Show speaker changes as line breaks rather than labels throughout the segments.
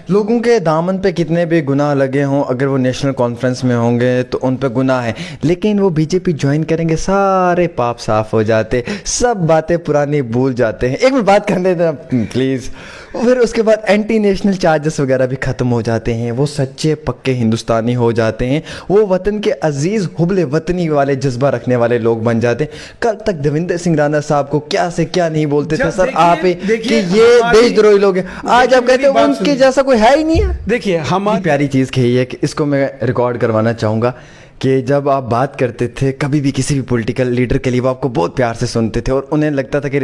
लोगों के दामन पे कितने भी गुनाह लगे हों, अगर वो नेशनल कॉन्फ्रेंस में होंगे तो उन पे गुनाह है, लेकिन वो बीजेपी ज्वाइन करेंगे सारे पाप साफ हो जाते, सब बातें पुरानी भूल जाते हैं। एक मिनट बात करने देना प्लीज़। फिर उसके बाद एंटी नेशनल चार्जेस वगैरह भी ख़त्म हो जाते हैं, वो सच्चे पक्के हिंदुस्तानी हो जाते हैं, वो वतन के अजीज़ हुबले वतनी वाले जज्बा रखने वाले लोग बन जाते हैं। कल तक देवेंद्र सिंह राणा साहब को क्या से क्या नहीं बोलते थे सर आप कि ये देशद्रोही लोग हैं, आज आप कहते हैं उनके जैसा कोई है ही नहीं है।
देखिए हमारी
प्यारी चीज़ कही है कि इसको मैं रिकॉर्ड करवाना चाहूँगा कि जब आप बात करते थे कभी भी किसी भी पॉलिटिकल लीडर के लिए, वो आपको बहुत प्यार से सुनते थे और उन्हें लगता था कि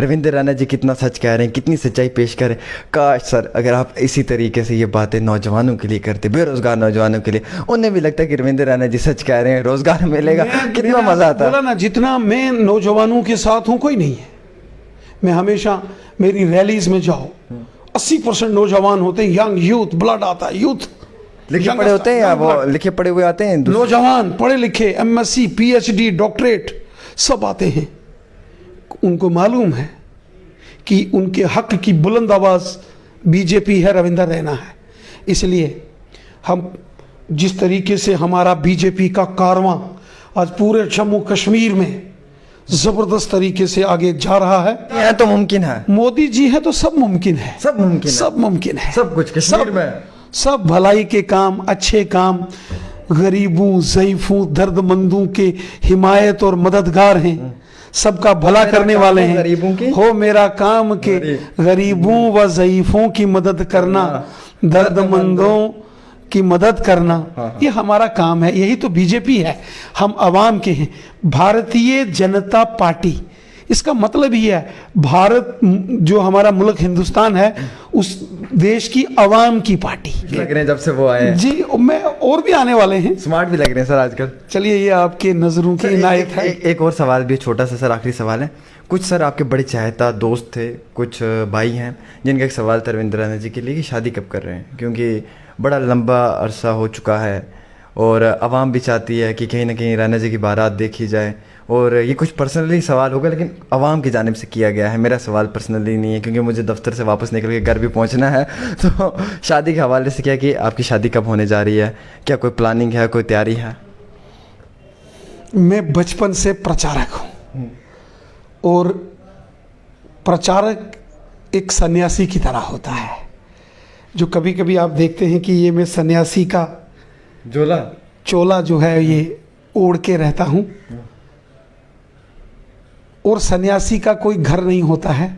रविंद्र राणा जी कितना सच कह रहे हैं, कितनी सच्चाई पेश कर रहे हैं। काश सर अगर आप इसी तरीके से ये बातें नौजवानों के लिए करते, बेरोजगार नौजवानों के लिए, उन्हें भी लगता है कि रविंद्र राणा जी सच कह रहे हैं, रोजगार मिलेगा, कितना मज़ा आता।
बोला ना, जितना मैं नौजवानों के साथ हूँ कोई नहीं है। मैं हमेशा मेरी रैलीज में जाओ 80% नौजवान होते हैं, यंग यूथ ब्लड आता है, यूथ
लिखे पढ़े होते हैं या वो लिखे पढ़े हुए आते हैं?
नौजवान पढ़े लिखे, MSc PhD डॉक्टरेट सब आते हैं। उनको मालूम है कि उनके हक की बुलंद आवाज़ बीजेपी है, रविंद्र रैना है। इसलिए हम जिस तरीके से हमारा बीजेपी का कारवां आज पूरे जम्मू कश्मीर में जबरदस्त तरीके से आगे जा रहा है,
यह तो मुमकिन है।
मोदी जी है तो सब मुमकिन है,
सब मुमकिन है,
सब मुमकिन है,
सब कुछ कश्मीर में,
सब भलाई के काम, अच्छे काम, गरीबों ज़ईफ़ों दर्दमंदों के हिमायत और मददगार हैं, सबका भला करने वाले हैं।
गरीबों की
हो मेरा काम के गरीबों व ज़ईफ़ों की मदद करना, दर्दमंदों की मदद करना, ये हमारा काम है। यही तो बीजेपी है, हम आवाम के हैं। भारतीय जनता पार्टी, इसका मतलब ही है भारत जो हमारा मुल्क हिंदुस्तान है, उस देश की आवाम की पार्टी
लग रहे हैं जब से वो आए हैं।
जी, मैं और भी आने वाले हैं,
स्मार्ट भी लग रहे हैं सर आजकल।
चलिए ये आपके नज़रों की इनायत है।
एक और सवाल भी, छोटा सा सर, आखिरी सवाल है। कुछ सर आपके बड़े चाहता दोस्त थे, कुछ भाई हैं जिनका एक सवाल था रविंद्र राणा जी के लिए कि शादी कब कर रहे हैं, क्योंकि बड़ा लंबा अरसा हो चुका है और आवाम भी चाहती है कि कहीं ना कहीं राणा जी की बारात देखी जाए। और ये कुछ पर्सनली सवाल होगा लेकिन आवाम की जानिब से किया गया है, मेरा सवाल पर्सनली नहीं है क्योंकि मुझे दफ्तर से वापस निकल के घर भी पहुंचना है। तो शादी के हवाले से क्या कि आपकी शादी कब होने जा रही है, क्या कोई प्लानिंग है, कोई तैयारी है?
मैं बचपन से प्रचारक हूँ और प्रचारक एक सन्यासी की तरह होता है, जो कभी कभी आप देखते हैं कि ये मैं सन्यासी का चोला जो है ये ओढ़ के रहता हूँ। और सन्यासी का कोई घर नहीं होता है,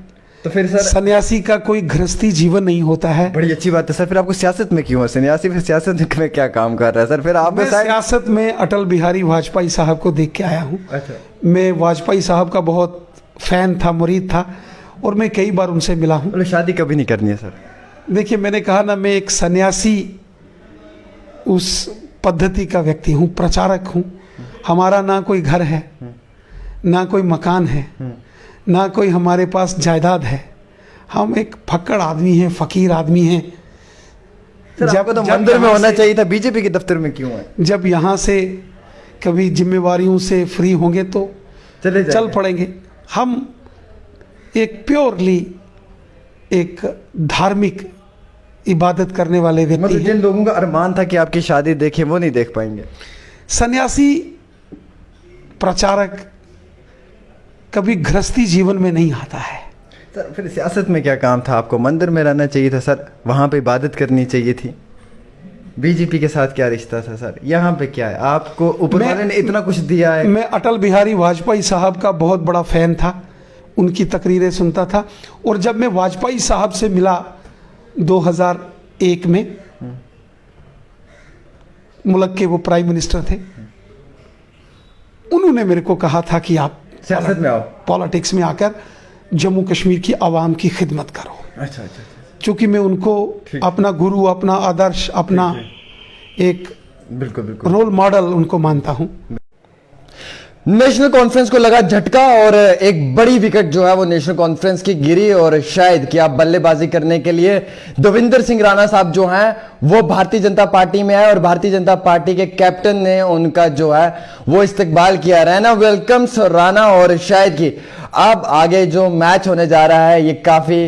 तो फिर सर
सन्यासी का कोई गृहस्थी जीवन नहीं होता है।
बड़ी अच्छी बात है सर। फिर आपको सियासत में क्यों है? सन्यासी फिर सियासत में क्या काम कर रहा है सर? फिर आप
मैं सियासत में अटल बिहारी वाजपेयी साहब को देख के आया हूँ।
अच्छा।
मैं वाजपेयी साहब का बहुत फैन था, मुरीद था और मैं कई बार उनसे मिला हूँ।
बोले शादी कभी नहीं करनी है सर?
देखिए, मैंने कहा ना, मैं एक सन्यासी उस पद्धति का व्यक्ति हूँ, प्रचारक हूँ। हमारा ना कोई घर है, ना कोई मकान है, ना कोई हमारे पास जायदाद है। हम एक फक्कड़ आदमी हैं, फकीर आदमी हैं।
जब तो मंदिर में होना चाहिए था, बीजेपी के दफ्तर में क्यों है?
जब यहाँ से कभी जिम्मेवारियों से फ्री होंगे तो चल पड़ेंगे। हम एक प्योरली एक धार्मिक इबादत करने वाले व्यक्ति
मतलब
हैं।
जिन लोगों का अरमान था कि आपकी शादी देखें वो नहीं देख पाएंगे।
सन्यासी प्रचारक कभी गृहस्थी जीवन में नहीं आता है।
सर फिर सियासत में क्या काम था आपको? मंदिर में रहना चाहिए था सर, वहाँ पे इबादत करनी चाहिए थी। बीजेपी के साथ क्या रिश्ता था सर? यहाँ पे क्या है? आपको ऊपर वाले ने इतना कुछ दिया है।
मैं अटल बिहारी वाजपेयी साहब का बहुत बड़ा फैन था, उनकी तकरीरें सुनता था। और जब मैं वाजपेयी साहब से मिला 2001 में, मुल्क के वो प्राइम मिनिस्टर थे, उन्होंने मेरे को कहा था कि आप
सियासत में आओ,
पॉलिटिक्स में आकर जम्मू कश्मीर की आवाम की खिदमत करो।
अच्छा।
चूँकि मैं उनको अपना गुरु, अपना आदर्श, अपना एक
बिल्कुल
रोल मॉडल उनको मानता हूँ।
नेशनल कॉन्फ्रेंस को लगा झटका और एक बड़ी विकेट जो है वो नेशनल कॉन्फ्रेंस की गिरी और शायद कि आप बल्लेबाजी करने के लिए देवेंद्र सिंह राणा साहब जो हैं वो भारतीय जनता पार्टी में आए और भारतीय जनता पार्टी के कैप्टन ने उनका जो है वो इस्तकबाल किया। रैना वेलकम्स राणा और शायद कि अब आगे जो मैच होने जा रहा है ये काफी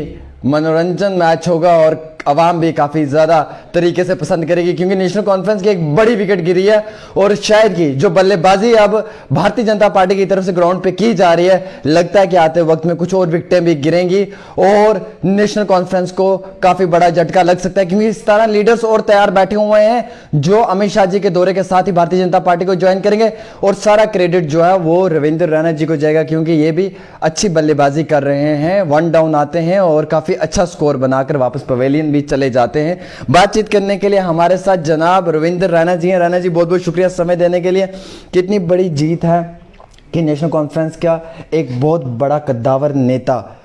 मनोरंजन मैच होगा और आवाम भी काफ़ी ज़्यादा तरीके से पसंद करेगी, क्योंकि नेशनल कॉन्फ्रेंस की एक बड़ी विकेट गिरी है और शायद की जो बल्लेबाजी अब भारतीय जनता पार्टी की तरफ से ग्राउंड पे की जा रही है, लगता है कि आते वक्त में कुछ और विकेटें भी गिरेंगी और नेशनल कॉन्फ्रेंस को काफ़ी बड़ा झटका लग सकता है, क्योंकि 17 लीडर्स और तैयार बैठे हुए हैं जो अमित शाह जी के दौरे के साथ ही भारतीय जनता पार्टी को ज्वाइन करेंगे और सारा क्रेडिट जो है वो रविंद्र रैना जी को जाएगा, क्योंकि ये भी अच्छी बल्लेबाजी कर रहे हैं, 1 डाउन आते हैं और काफ़ी अच्छा स्कोर बनाकर वापस पवेलियन भी चले जाते हैं। बातचीत करने के लिए हमारे साथ जनाब रविंद्र रैना जी हैं। रैना जी, बहुत बहुत शुक्रिया समय देने के लिए। कितनी बड़ी जीत है कि नेशनल कॉन्फ्रेंस का एक बहुत बड़ा कद्दावर नेता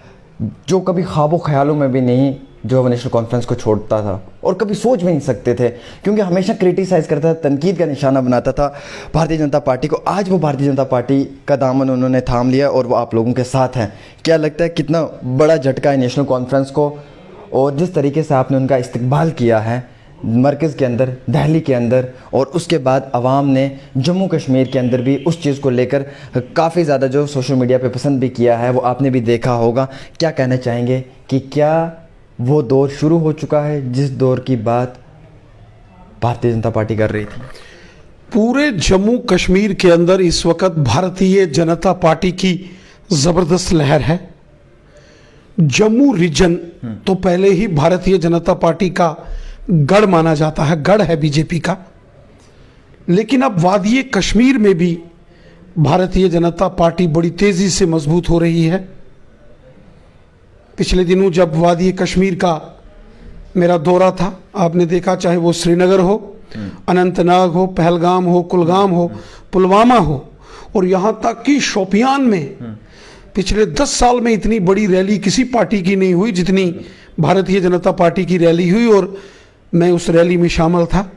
जो कभी ख्वाबों ख्यालों में भी नहीं जो नेशनल कॉन्फ्रेंस को छोड़ता था और कभी सोच भी नहीं सकते थे, क्योंकि हमेशा क्रिटिसाइज करता था, तनकीद का निशाना बनाता था भारतीय जनता पार्टी को। आज वो भारतीय जनता पार्टी का दामन उन्होंने थाम लिया और वो आप लोगों के साथ हैं। क्या लगता है कितना बड़ा झटका है नेशनल कॉन्फ्रेंस को, और जिस तरीके से आपने उनका इस्तकबाल किया है मरकज़ के अंदर, दिल्ली के अंदर, और उसके बाद अवाम ने जम्मू कश्मीर के अंदर भी उस चीज़ को लेकर काफ़ी ज़्यादा जो सोशल मीडिया पे पसंद भी किया है, वो आपने भी देखा होगा। क्या कहना चाहेंगे कि क्या वो दौर शुरू हो चुका है जिस दौर की बात भारतीय जनता पार्टी कर रही थी?
पूरे जम्मू कश्मीर के अंदर इस वक्त भारतीय जनता पार्टी की ज़बरदस्त लहर है। जम्मू रीजन तो पहले ही भारतीय जनता पार्टी का गढ़ माना जाता है, गढ़ है बीजेपी का, लेकिन अब वादी कश्मीर में भी भारतीय जनता पार्टी बड़ी तेजी से मजबूत हो रही है। पिछले दिनों जब वादी कश्मीर का मेरा दौरा था, आपने देखा, चाहे वो श्रीनगर हो, अनंतनाग हो, पहलगाम हो, कुलगाम हो, पुलवामा हो, और यहाँ तक कि शोपियान में पिछले 10 साल में इतनी बड़ी रैली किसी पार्टी की नहीं हुई जितनी भारतीय जनता पार्टी की रैली हुई, और मैं उस रैली में शामिल था।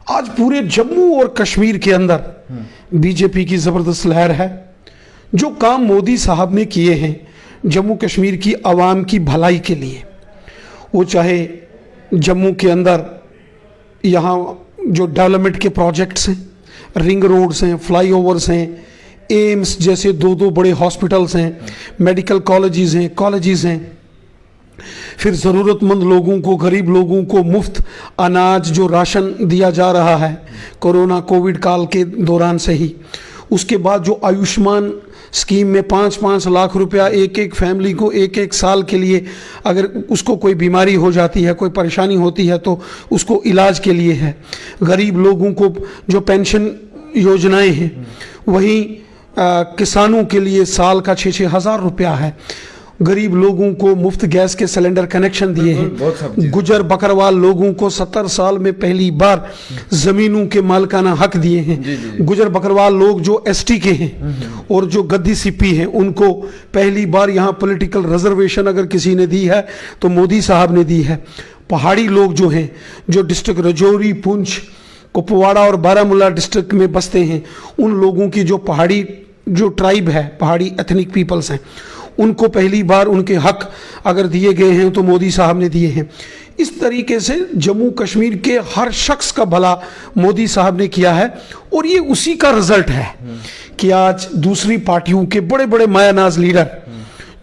आज पूरे जम्मू और कश्मीर के अंदर बीजेपी की ज़बरदस्त लहर है। जो काम मोदी साहब ने किए हैं जम्मू कश्मीर की आवाम की भलाई के लिए, वो चाहे जम्मू के अंदर यहाँ जो डेवलपमेंट के प्रोजेक्ट्स हैं, रिंग रोड्स हैं, फ्लाईओवर्स हैं, एम्स जैसे 2 बड़े हॉस्पिटल्स हैं, मेडिकल कॉलेजेस हैं, फिर ज़रूरतमंद लोगों को, गरीब लोगों को मुफ्त अनाज जो राशन दिया जा रहा है कोविड काल के दौरान से ही, उसके बाद जो आयुष्मान स्कीम में 5-5 लाख रुपया एक फैमिली को एक साल के लिए, अगर उसको कोई बीमारी हो जाती है, कोई परेशानी होती है तो उसको इलाज के लिए है। गरीब लोगों को जो पेंशन योजनाएं हैं, वहीं किसानों के लिए साल का 6-6 हज़ार रुपया है। गरीब लोगों को मुफ्त गैस के सिलेंडर कनेक्शन दिए हैं। गुजर बकरवाल लोगों को 70 साल में पहली बार जमीनों के मालिकाना हक दिए हैं। गुजर बकरवाल लोग जो एसटी के हैं और जो गद्दी सिप्पी हैं, उनको पहली बार यहाँ पॉलिटिकल रिजर्वेशन अगर किसी ने दी है तो मोदी साहब ने दी है। पहाड़ी लोग जो हैं, जो डिस्ट्रिक्ट रजौरी, पुंछ, कुपवाड़ा और बारामूला डिस्ट्रिक्ट में बसते हैं, उन लोगों की जो पहाड़ी जो ट्राइब है, पहाड़ी एथनिक पीपल्स हैं, उनको पहली बार उनके हक अगर दिए गए हैं तो मोदी साहब ने दिए हैं। इस तरीके से जम्मू कश्मीर के हर शख्स का भला मोदी साहब ने किया है, और ये उसी का रिजल्ट है कि आज दूसरी पार्टियों के बड़े बड़े मायानाज लीडर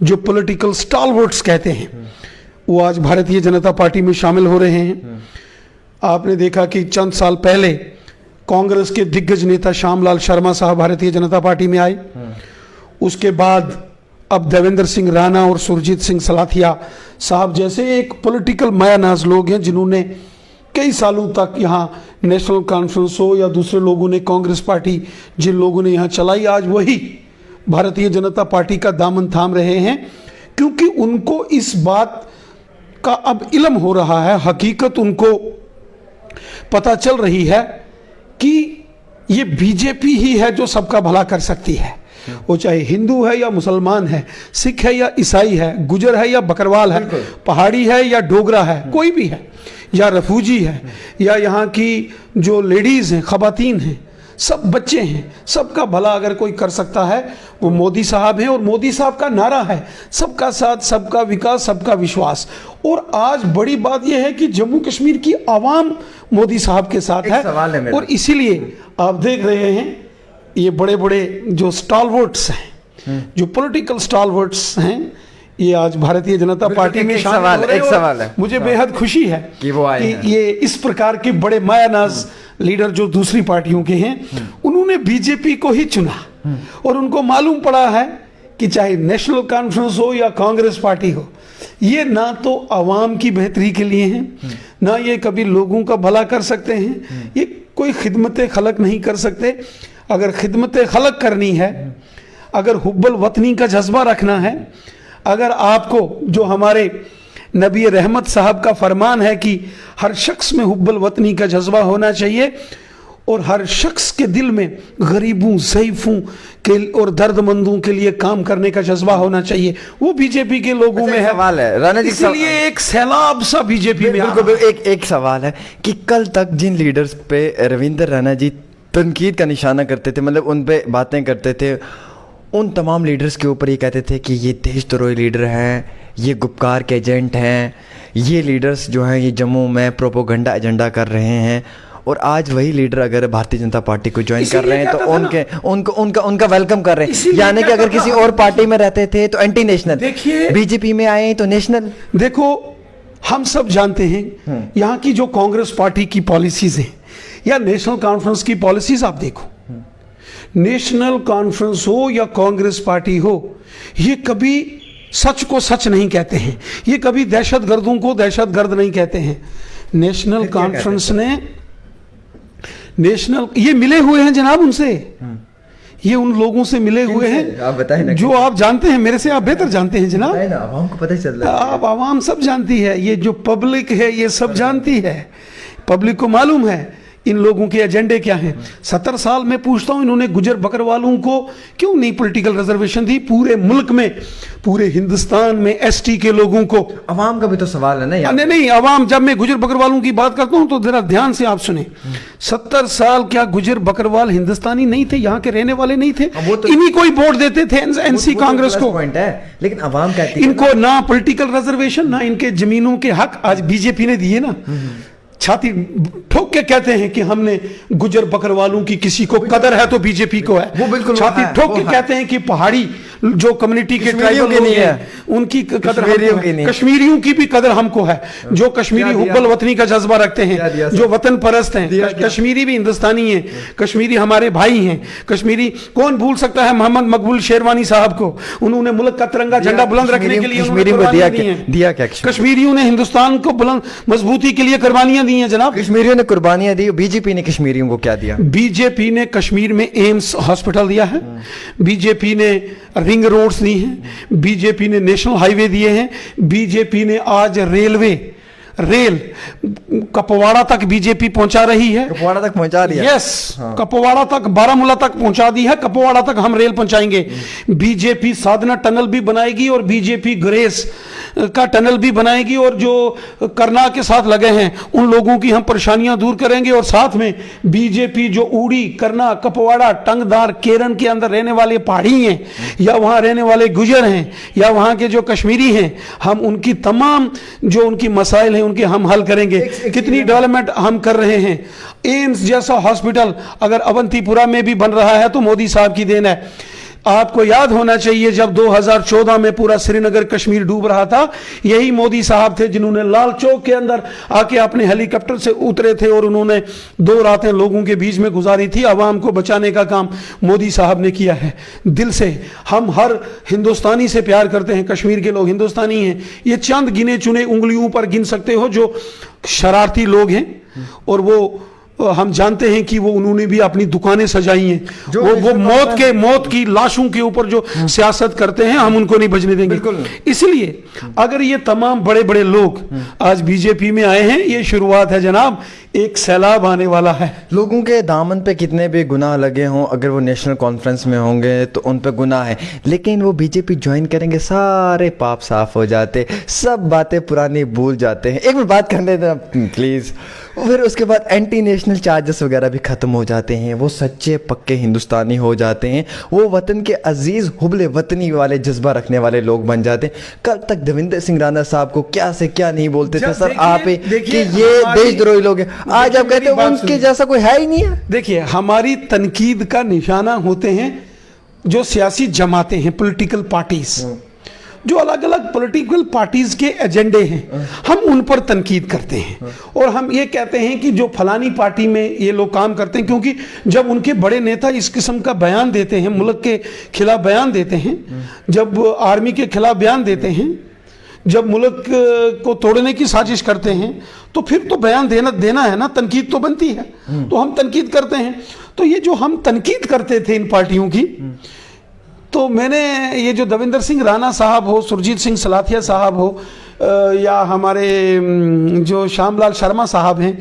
जो पॉलिटिकल स्टालवर्ट्स कहते हैं, वो आज भारतीय जनता पार्टी में शामिल हो रहे हैं। आपने देखा कि चंद साल पहले कांग्रेस के दिग्गज नेता श्यामलाल शर्मा साहब भारतीय जनता पार्टी में आए। उसके बाद अब देवेंद्र सिंह राणा और सुरजीत सिंह सलाथिया साहब जैसे एक पॉलिटिकल मायानाज लोग हैं, जिन्होंने कई सालों तक यहाँ नेशनल कॉन्फ्रेंस हो या दूसरे लोगों ने कांग्रेस पार्टी जिन लोगों ने यहाँ चलाई, आज वही भारतीय जनता पार्टी का दामन थाम रहे हैं, क्योंकि उनको इस बात का अब इल्म हो रहा है, हकीकत उनको पता चल रही है कि ये बीजेपी ही है जो सबका भला कर सकती है। वो चाहे हिंदू है या मुसलमान है, सिख है या ईसाई है, गुजर है या बकरवाल है, पहाड़ी है या डोगरा है, कोई भी है, या रफूजी है, या यहाँ की जो लेडीज़ हैं, खवातीन हैं, सब बच्चे हैं, सबका भला अगर कोई कर सकता है वो मोदी साहब हैं। और मोदी साहब का नारा है सबका साथ, सबका विकास, सबका विश्वास। और आज बड़ी बात यह है कि जम्मू कश्मीर की आवाम मोदी साहब के साथ है, और इसीलिए आप देख रहे हैं ये बड़े बड़े जो स्टालवर्ट्स हैं, जो पॉलिटिकल स्टालवर्ट्स हैं, ये आज भारतीय जनता पार्टी में शामिल हो रहे हैं।
एक सवाल है,
मुझे बेहद खुशी है
कि वो आए हैं।
ये इस प्रकार के बड़े मायानाज लीडर जो दूसरी पार्टियों के हैं, उन्होंने बीजेपी को ही चुना और उनको मालूम पड़ा है कि चाहे नेशनल कॉन्फ्रेंस हो या कांग्रेस पार्टी हो, ये ना तो आवाम की बेहतरी के लिए हैं, ना ये कभी लोगों का भला कर सकते हैं, ये कोई खिदमत खलक नहीं कर सकते। अगर खिदमत खलक करनी है, अगर हुब्बल वतनी का जज्बा रखना है, अगर आपको जो हमारे नबी रहमत साहब का फरमान है कि हर शख्स में हुब्बल वतनी का जज्बा होना चाहिए और हर शख्स के दिल में गरीबों, ज़ईफ़ों के और दर्दमंदों के लिए काम करने का जज्बा होना चाहिए, वो बीजेपी के लोगों में है।
सवाल है राणा जी,
इसलिए एक सैलाब सा बीजेपी में
एक सवाल है कि कल तक जिन लीडर्स पे रविंद्र रैना जी तनकीद का निशाना करते थे, मतलब उन पे बातें करते थे, उन तमाम लीडर्स के ऊपर ये कहते थे कि ये देशद्रोही लीडर हैं, ये गुपकार के एजेंट हैं, ये लीडर्स जो हैं ये जम्मू में प्रोपोगंडा एजेंडा कर रहे हैं, और आज वही लीडर अगर भारतीय जनता पार्टी को ज्वाइन कर रहे हैं तो उनका वेलकम कर रहे हैं। यानी कि अगर किसी और पार्टी में रहते थे तो एंटी नेशनल,
देखिए
बीजेपी में आए तो नेशनल।
देखो, हम सब जानते हैं यहाँ की जो कांग्रेस पार्टी की पॉलिसीज हैं या नेशनल कॉन्फ्रेंस की पॉलिसीज आप देखो, नेशनल कॉन्फ्रेंस हो या कांग्रेस पार्टी हो, ये कभी सच को सच नहीं कहते हैं, ये कभी दहशतगर्दों को दहशतगर्द नहीं कहते हैं। नेशनल कॉन्फ्रेंस ने ये मिले हुए हैं जनाब उनसे, ये उन लोगों से मिले हुए हैं,
आप बताएं ना,
जो आप जानते हैं, मेरे से आप बेहतर जानते हैं जनाब,
आवाम को पता चल रहा है।
अब आवाम सब जानती है, ये जो पब्लिक है ये सब जानती है, पब्लिक को मालूम है इन लोगों के एजेंडे क्या हैं। 70 साल में पूछता हूं, इन्होंने गुजर बकरवालों को क्यों नहीं पॉलिटिकल रिजर्वेशन दी? पूरे मुल्क में, पूरे हिंदुस्तान में एसटी के लोगों को।
अवाम का भी तो सवाल है ना।
नहीं, अवाम, जब मैं गुजर बकरवालों की बात करता हूं तो जरा ध्यान से आप सुने। 70 साल क्या गुजर बकरवाल हिंदुस्तानी नहीं थे, यहाँ के रहने वाले नहीं थे? इन्हीं को ही वोट देते थे एनसी कांग्रेस को।
पॉइंट है, लेकिन अवाम कहती है
इनको ना पॉलिटिकल रिजर्वेशन, ना इनके जमीनों के हक आज बीजेपी ने दिए ना। छाती ठोक के कहते हैं कि हमने गुजर बकरवालों की किसी को कदर है तो बीजेपी को है।
वो बिल्कुल
छाती ठोक के कहते हैं कि पहाड़ी जो कम्युनिटी के ट्राइबल लोग हैं उनकी कदर हमको है, कश्मीरियों की भी कदर हमको है। जो कश्मीरी हुब्बल वतनी का जज्बा रखते हैं, जो वतन परस्त हैं, कश्मीरी भी हिंदुस्तानी हैं, कश्मीरी हमारे भाई हैं। कश्मीरी कौन भूल सकता है मोहम्मद मकबूल शेरवानी साहब को? उन्होंने मुल्क का तिरंगा झंडा बुलंद रखने के लिए
दिया क्या?
कश्मीरियों ने हिंदुस्तान को बुलंद मजबूती के लिए कुर्बानियां दी हैं जनाब।
कश्मीरियों ने कुर्बानियां दी, बीजेपी ने कश्मीरियों को क्या दिया?
बीजेपी ने कश्मीर में एम्स हॉस्पिटल दिया है, बीजेपी ने रिंग रोड्स दी हैं, बीजेपी ने नेशनल हाईवे दिए हैं, बीजेपी ने आज रेल कपवाड़ा तक बीजेपी पहुंचा रही है।
कपवाड़ा तक पहुंचा दिया?
यस, कपवाड़ा तक, बारामूला तक पहुंचा दी है, कपवाड़ा तक हम रेल पहुंचाएंगे। बीजेपी साधना टनल भी बनाएगी और बीजेपी ग्रेस का टनल भी बनाएगी, और जो करना के साथ लगे हैं उन लोगों की हम परेशानियां दूर करेंगे। और साथ में बीजेपी जो उड़ी, करना, कपवाड़ा, टंगदार, केरन के अंदर रहने वाले पहाड़ी हैं या वहां रहने वाले गुजर हैं या वहां के जो कश्मीरी हैं, हम उनकी तमाम जो उनकी मसाइल हैं उनके हम हल करेंगे। कितनी डेवलपमेंट हम कर रहे हैं। एम्स जैसा हॉस्पिटल अगर अवंतीपुरा में भी बन रहा है तो मोदी साहब की देन है। आपको याद होना चाहिए जब 2014 में पूरा श्रीनगर कश्मीर डूब रहा था, यही मोदी साहब थे जिन्होंने लाल चौक के अंदर आके अपने हेलीकॉप्टर से उतरे थे और उन्होंने 2 रातें लोगों के बीच में गुजारी थी। आवाम को बचाने का काम मोदी साहब ने किया है। दिल से हम हर हिंदुस्तानी से प्यार करते हैं, कश्मीर के लोग हिंदुस्तानी हैं। ये चंद गिने चुने उंगलियों पर गिन सकते हो जो शरारती लोग हैं, और वो हम जानते हैं कि वो उन्होंने भी अपनी दुकानें सजाई हैं। वो मौत की लाशों के ऊपर जो सियासत करते हैं, हम उनको नहीं बचने देंगे। इसलिए अगर ये तमाम बड़े बड़े लोग आज बीजेपी में आए हैं, ये शुरुआत है जनाब, एक सैलाब आने वाला है।
लोगों के दामन पे कितने भी गुनाह लगे हों, अगर वो नेशनल कॉन्फ्रेंस में होंगे तो उन पे गुनाह है, लेकिन वो बीजेपी ज्वाइन करेंगे सारे पाप साफ हो जाते, सब बातें पुरानी भूल जाते हैं। एक मिनट बात करने देना प्लीज़। फिर उसके बाद एंटी नेशनल चार्जेस वगैरह भी ख़त्म हो जाते हैं, वो सच्चे पक्के हिंदुस्तानी हो जाते हैं, वो वतन के अजीज़ हुब्बल वतनी वाले जज्बा रखने वाले लोग बन जाते हैं। कल तक देवेंद्र सिंह राणा साहब को क्या से क्या नहीं बोलते थे सर आप कि ये देशद्रोही लोग हैं, आज आप कहते हो उनके जैसा कोई है ही नहीं है।
देखिए, हमारी तनकीद का निशाना होते हैं जो सियासी जमातें हैं, पॉलिटिकल पार्टीज। जो अलग अलग पॉलिटिकल पार्टीज के एजेंडे हैं हम उन पर तनकीद करते हैं और हम ये कहते हैं कि जो फलानी पार्टी में ये लोग काम करते हैं, क्योंकि जब उनके बड़े नेता इस किस्म का बयान देते हैं, मुल्क के खिलाफ बयान देते हैं, जब आर्मी के खिलाफ बयान देते हैं, जब मुल्क को तोड़ने की साजिश करते हैं, तो फिर तो बयान देना है ना, तनकीद तो बनती है, तो हम तनकीद करते हैं। तो ये जो हम तनकीद करते थे इन पार्टियों की, तो मैंने ये जो देवेंद्र सिंह राणा साहब हो, सुरजीत सिंह सलाथिया साहब हो, या हमारे जो श्यामलाल शर्मा साहब हैं,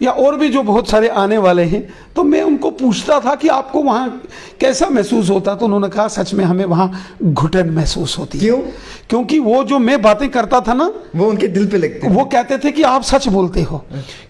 या और भी जो बहुत सारे आने वाले हैं, तो मैं उनको पूछता था कि आपको वहाँ कैसा महसूस होता, तो उन्होंने कहा सच में हमें वहाँ घुटन महसूस होती है।
क्यों?
क्योंकि वो जो मैं बातें करता था ना,
वो उनके दिल पे लगती थी।
वो कहते थे कि आप सच बोलते हो,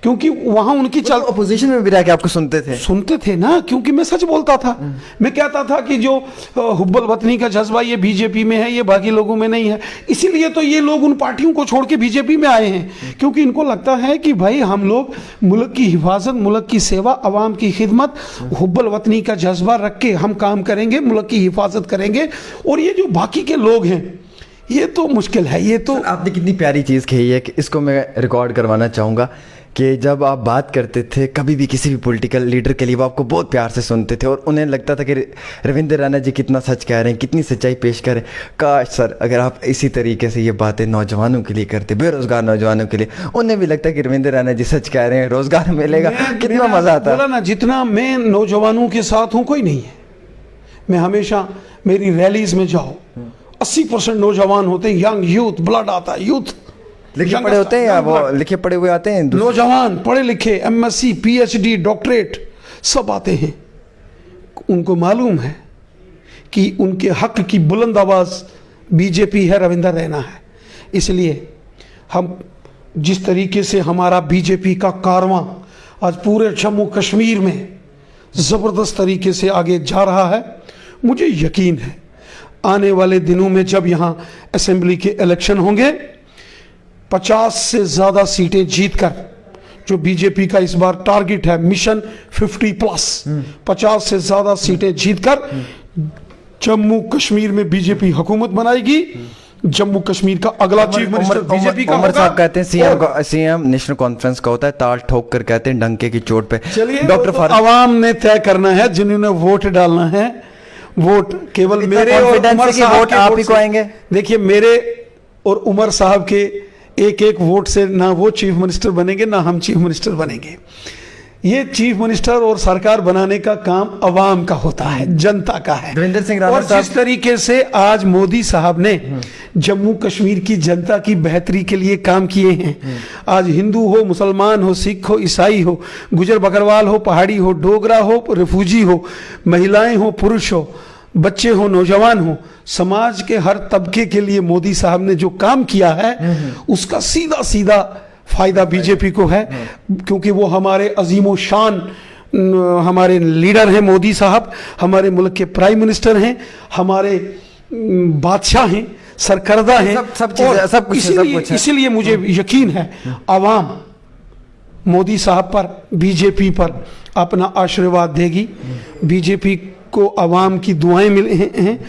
क्योंकि वहाँ उनकी चल
अपोजिशन में भी रह के आपको सुनते थे
ना, क्योंकि मैं सच बोलता था। मैं कहता था कि जो हुब्बल वतनी का जज्बा ये बीजेपी में है, ये बाकी लोगों में नहीं है। इसीलिए तो ये लोग उन पार्टियों को छोड़ के बीजेपी में आए हैं, क्योंकि इनको लगता है कि भाई हम लोग मुल्क की हिफाजत, मुल्क की सेवा, अवाम की खिदमत, हुब्बल वतनी का जज्बा रख के हम काम करेंगे, मुल्क की हिफाजत करेंगे। और ये जो बाकी के लोग हैं, ये तो मुश्किल है। ये तो
आपने कितनी प्यारी चीज़ कही है कि इसको मैं रिकॉर्ड करवाना चाहूँगा कि जब आप बात करते थे कभी भी किसी भी पॉलिटिकल लीडर के लिए, वो आपको बहुत प्यार से सुनते थे और उन्हें लगता था कि रविंद्र राणा जी कितना सच कह रहे हैं, कितनी सच्चाई पेश करें। काश सर अगर आप इसी तरीके से ये बातें नौजवानों के लिए करते, बेरोजगार नौजवानों के लिए, उन्हें भी लगता है कि रविंद्र राणा जी सच कह रहे हैं, रोजगार मिलेगा, कितना मज़ा आता।
बोला ना, जितना मैं नौजवानों के साथ हूँ कोई नहीं है। मैं हमेशा मेरी रैलीज में जाओ, 80% नौजवान होते हैं, यंग यूथ, ब्लड आता है, यूथ
लिखे पढ़े होते हैं या वो लिखे पढ़े हुए आते हैं?
नौजवान पढ़े लिखे, एमएससी, पीएचडी, डॉक्टरेट सब आते हैं। उनको मालूम है कि उनके हक की बुलंद आवाज बीजेपी है, रविंद्र रैना है। इसलिए हम जिस तरीके से हमारा बीजेपी का कारवां आज पूरे जम्मू कश्मीर में जबरदस्त तरीके से आगे जा रहा है, मुझे यकीन है आने वाले दिनों में जब यहाँ असेंबली के इलेक्शन होंगे, 50 से ज़्यादा सीटें जीतकर, जो बीजेपी का इस बार टारगेट है मिशन 50+, 50 से ज़्यादा सीटें जीतकर जम्मू कश्मीर में बीजेपी हुकूमत बनाएगी। जम्मू कश्मीर का अगला चीफ मिनिस्टर बीजेपी का
उमर साहब कहते हैं सीएम नेशनल कॉन्फ्रेंस का होता है, ताल ठोक कर कहते हैं डंके की चोट पे।
चलिए,
डॉक्टर फारूक,
आवाम ने तय करना है, जिन्होंने वोट डालना है, वोट केवल मेरे और उमर साहब
वोट आप ही को आएंगे।
देखिए, मेरे और उमर साहब के एक एक वोट से ना वो चीफ मिनिस्टर बनेंगे ना हम चीफ मिनिस्टर बनेंगे। ये चीफ मिनिस्टर और सरकार बनाने का काम अवाम का होता है, जनता का है।
देवेंद्र सिंह राणा
और जिस तरीके से आज मोदी साहब ने जम्मू कश्मीर की जनता की बेहतरी के लिए काम किए हैं, आज हिंदू हो, मुसलमान हो, सिख हो, ईसाई हो, गुजर बकरवाल हो, पहाड़ी हो, डोगरा हो, रिफ्यूजी हो, महिलाएं हो, पुरुष हो, बच्चे हो, नौजवान हो, समाज के हर तबके के लिए मोदी साहब ने जो काम किया है उसका सीधा सीधा फायदा बीजेपी को है, क्योंकि वो हमारे अजीमो शान हमारे लीडर हैं। मोदी साहब हमारे मुल्क के प्राइम मिनिस्टर हैं, हमारे बादशाह हैं, सरकर्दा हैं,
सब कुछ।
इसीलिए मुझे यकीन है आवाम मोदी साहब पर, बीजेपी पर अपना आशीर्वाद देगी। बीजेपी को आवाम की दुआएं मिले हैं,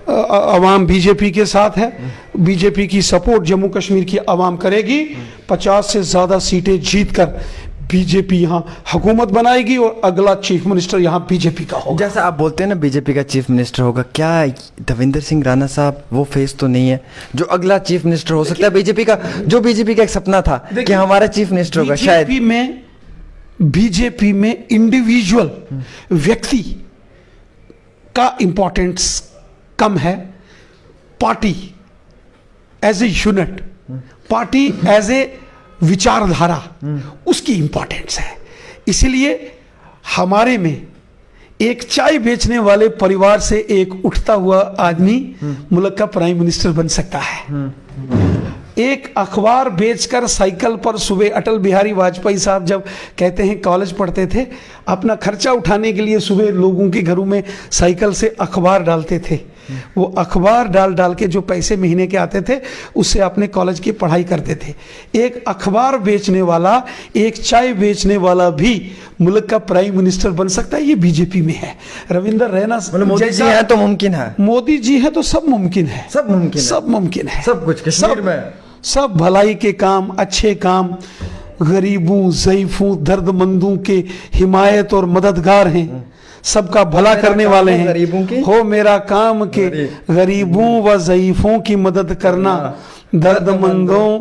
आवाम बीजेपी के साथ है, बीजेपी की सपोर्ट जम्मू कश्मीर की आवाम करेगी। 50 से ज़्यादा सीटें जीतकर बीजेपी यहाँ हुकूमत बनाएगी और अगला चीफ मिनिस्टर यहाँ बीजेपी का होगा।
जैसा आप बोलते हैं ना बीजेपी का चीफ मिनिस्टर होगा, क्या देवेंद्र सिंह राणा साहब वो फेस तो नहीं है जो अगला चीफ मिनिस्टर हो सकता है बीजेपी का, जो बीजेपी का एक सपना था कि हमारा चीफ मिनिस्टर होगा? शायद
बीजेपी में इंडिविजुअल व्यक्ति का इंपॉर्टेंस कम है, party as a unit, party as a विचारधारा, उसकी इंपॉर्टेंस है। इसलिए हमारे में एक चाय बेचने वाले परिवार से एक उठता हुआ आदमी मुल्क का प्राइम मिनिस्टर बन सकता है। एक अखबार बेचकर साइकिल पर, सुबह अटल बिहारी वाजपेयी साहब जब कहते हैं कॉलेज पढ़ते थे, अपना खर्चा उठाने के लिए सुबह लोगों के घरों में साइकिल से अखबार डालते थे। वो अखबार डाल डाल के जो पैसे महीने के आते थे उससे अपने कॉलेज की पढ़ाई करते थे। एक अखबार बेचने वाला, एक चाय बेचने वाला भी मुल्क का प्राइम मिनिस्टर बन सकता है, ये बीजेपी में है। रविंदर रैना
मतलब मोदी जी हैं तो मुमकिन है,
मोदी जी हैं तो सब मुमकिन है,
सब मुमकिन है,
सब मुमकिन है,
सब कुछ कश्मीर में,
सब भलाई के काम, अच्छे काम, गरीबों, ज़ईफों, दर्दमंदों के हिमायत और मददगार हैं, सबका भला करने वाले हैं।
गरीबों की
हो मेरा काम के गरीबों व ज़ईफों की मदद करना, दर्दमंदों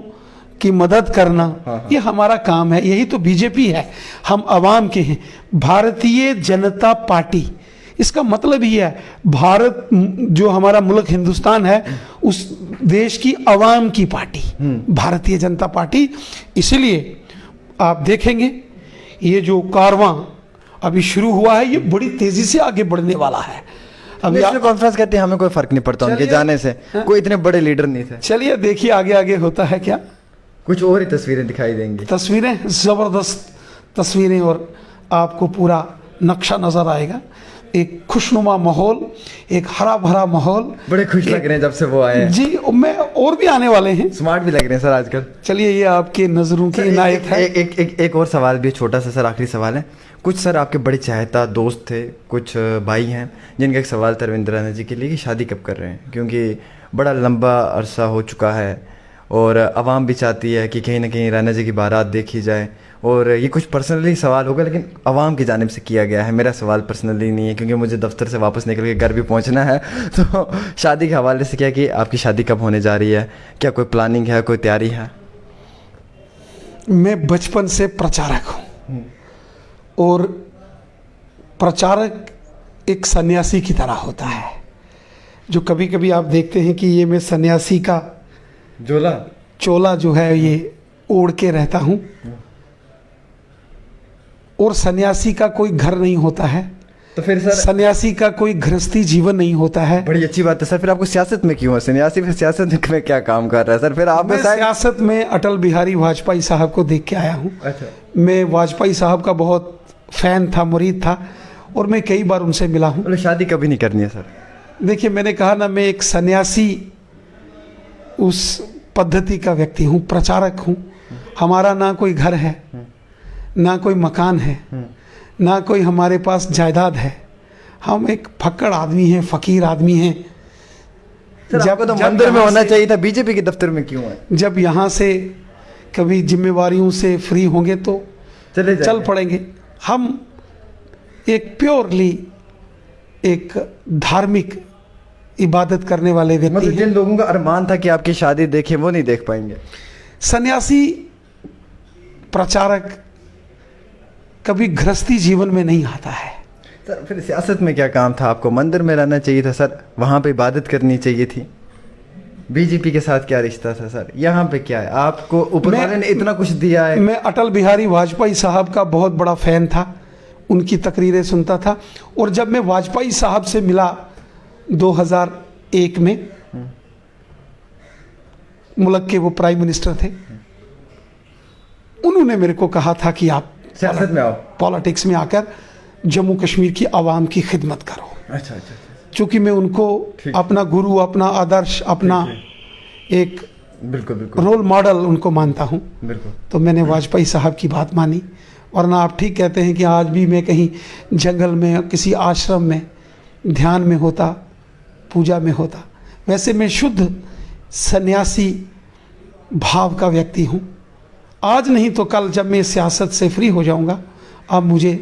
की मदद करना, ये हमारा काम है। यही तो बीजेपी है, हम आवाम के हैं। भारतीय जनता पार्टी, इसका मतलब ये है भारत जो हमारा मुल्क हिंदुस्तान है उस देश की आवाम की पार्टी भारतीय जनता पार्टी। इसलिए आप देखेंगे ये जो कारवां अभी शुरू हुआ है ये बड़ी तेजी से आगे बढ़ने वाला है। अभी
नेशनल कॉन्फ्रेंस कहते हैं हमें कोई फर्क नहीं पड़ता उनके जाने से, कोई इतने बड़े लीडर नहीं थे।
चलिए देखिए आगे आगे होता है क्या,
कुछ और ही तस्वीरें दिखाई देंगी,
तस्वीरें, जबरदस्त तस्वीरें, और आपको पूरा नक्शा नजर आएगा। एक खुशनुमा माहौल, एक हरा भरा माहौल।
बड़े खुश लग रहे हैं जब से वो आए हैं।
जी, मैं और भी आने वाले हैं,
स्मार्ट भी लग रहे हैं सर आजकल।
चलिए ये आपके नजरों की इनायत है।
एक और सवाल भी, छोटा सा सर, आखिरी सवाल है। कुछ सर आपके बड़े चाहता दोस्त थे, कुछ भाई हैं जिनका एक सवाल था रविंद्र रैना जी के लिए कि शादी कब कर रहे हैं, क्योंकि बड़ा लंबा अरसा हो चुका है और आवाम भी चाहती है कि कहीं ना कहीं रैना जी की बारात देखी जाए। और ये कुछ पर्सनली सवाल होगा लेकिन आवाम की जानिब से किया गया है, मेरा सवाल पर्सनली नहीं है क्योंकि मुझे दफ्तर से वापस निकल के घर भी पहुंचना है। तो शादी के हवाले से क्या कि आपकी शादी कब होने जा रही है, क्या कोई प्लानिंग है, कोई तैयारी है?
मैं बचपन से प्रचारक हूँ और प्रचारक एक सन्यासी की तरह होता है, जो कभी कभी आप देखते हैं कि ये मैं सन्यासी का चोला जो है ये ओढ़ के रहता हूँ। और सन्यासी का कोई घर नहीं होता है,
तो फिर सर
सन्यासी का कोई गृहस्थी जीवन नहीं होता है।
बड़ी अच्छी बात है सर। फिर आपको सियासत में क्यों है? सन्यासी फिर सियासत में क्या काम कर रहा है सर? फिर आप
मैं सियासत में अटल बिहारी वाजपेयी साहब को देख के आया हूँ।
अच्छा।
मैं वाजपेयी साहब का बहुत फैन था, मुरीद था, और मैं कई बार उनसे मिला हूँ।
बोले शादी कभी नहीं करनी है सर?
देखिए मैंने कहा ना, मैं एक सन्यासी उस पद्धति का व्यक्ति हूँ, प्रचारक हूँ। हमारा ना कोई घर है, ना कोई मकान है, ना कोई हमारे पास जायदाद है। हम एक फक्कड़ आदमी हैं, फकीर आदमी हैं।
जब तो मंदिर में होना चाहिए था, बीजेपी के दफ्तर में क्यों है?
जब यहाँ से कभी जिम्मेवारियों से फ्री होंगे तो चल पड़ेंगे। हम एक प्योरली एक धार्मिक इबादत करने वाले व्यक्ति
मतलब जिन लोगों का अरमान था कि आपकी शादी देखें वो नहीं देख पाएंगे।
सन्यासी प्रचारक कभी गृहस्थी जीवन में नहीं आता है।
सर फिर सियासत में क्या काम था आपको? मंदिर में रहना चाहिए था सर, वहाँ पे इबादत करनी चाहिए थी। बीजेपी के साथ क्या रिश्ता था सर? यहाँ पे क्या है? आपको ऊपर वाले ने इतना कुछ दिया है।
मैं अटल बिहारी वाजपेयी साहब का बहुत बड़ा फैन था, उनकी तकरीरें सुनता था। और जब मैं वाजपेयी साहब से मिला 2001 में, मुल्क के वो प्राइम मिनिस्टर थे, उन्होंने मेरे को कहा था कि आप
सियासत में आओ,
पॉलिटिक्स में आकर जम्मू कश्मीर की आवाम की खिदमत करो।
अच्छा।
चूंकि मैं उनको अपना गुरु, अपना आदर्श, अपना एक
बिल्कुल
रोल मॉडल उनको मानता हूँ,
बिल्कुल।
तो मैंने वाजपेयी साहब की बात मानी। वरना आप ठीक कहते हैं कि आज भी मैं कहीं जंगल में, किसी आश्रम में ध्यान में होता, पूजा में होता। वैसे मैं शुद्ध सन्यासी भाव का व्यक्ति हूँ। आज नहीं तो कल जब मैं सियासत से फ्री हो जाऊँगा, आप मुझे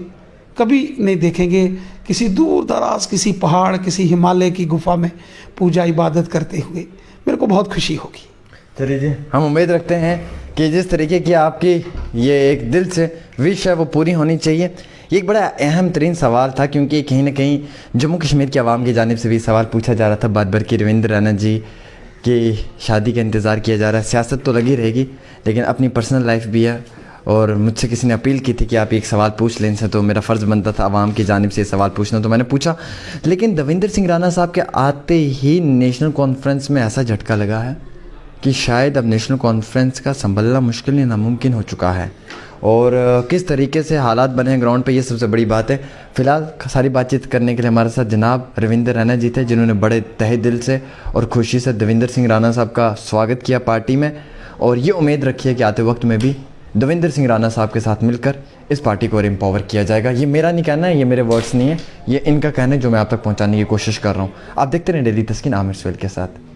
कभी नहीं देखेंगे किसी दूर दराज, किसी पहाड़, किसी हिमालय की गुफा में पूजा इबादत करते हुए। मेरे को बहुत खुशी होगी।
चलिए जी, हम उम्मीद रखते हैं कि जिस तरीके की आपकी ये एक दिल से विश है वो पूरी होनी चाहिए। ये एक बड़ा अहम तरीन सवाल था क्योंकि कहीं ना कहीं जम्मू कश्मीर की आवाम की जानिब से भी सवाल पूछा जा रहा था बात भर कि रविंद्र रैना जी की शादी का इंतज़ार किया जा रहा है। सियासत तो लगी रहेगी लेकिन अपनी पर्सनल लाइफ भी है और मुझसे किसी ने अपील की थी कि आप एक सवाल पूछ लें इनसे, तो मेरा फ़र्ज़ बनता था आवाम की जानिब से सवाल पूछना, तो मैंने पूछा। लेकिन देवेंद्र सिंह राणा साहब के आते ही नेशनल कॉन्फ्रेंस में ऐसा झटका लगा है कि शायद अब नेशनल कॉन्फ्रेंस का संभलना मुश्किल नहीं नामुमकिन हो चुका है। और किस तरीके से हालात बने हैं ग्राउंड पे, ये सबसे बड़ी बात है। फ़िलहाल सारी बातचीत करने के लिए हमारे साथ जनाब रविंदर रैना जी थे, जिन्होंने बड़े तहे दिल से और खुशी से देवेंद्र सिंह राणा साहब का स्वागत किया पार्टी में। और ये उम्मीद रखी है कि आते वक्त में भी देवेंद्र सिंह राणा साहब के साथ मिलकर इस पार्टी को और एम्पावर किया जाएगा। ये मेरा नहीं कहना है, ये मेरे वर्ड्स नहीं है, ये इनका कहना है जो मैं आप तक पहुंचाने की कोशिश कर रहा हूं। आप देखते रहें डेली तस्कीन आमिर सुहेल के साथ।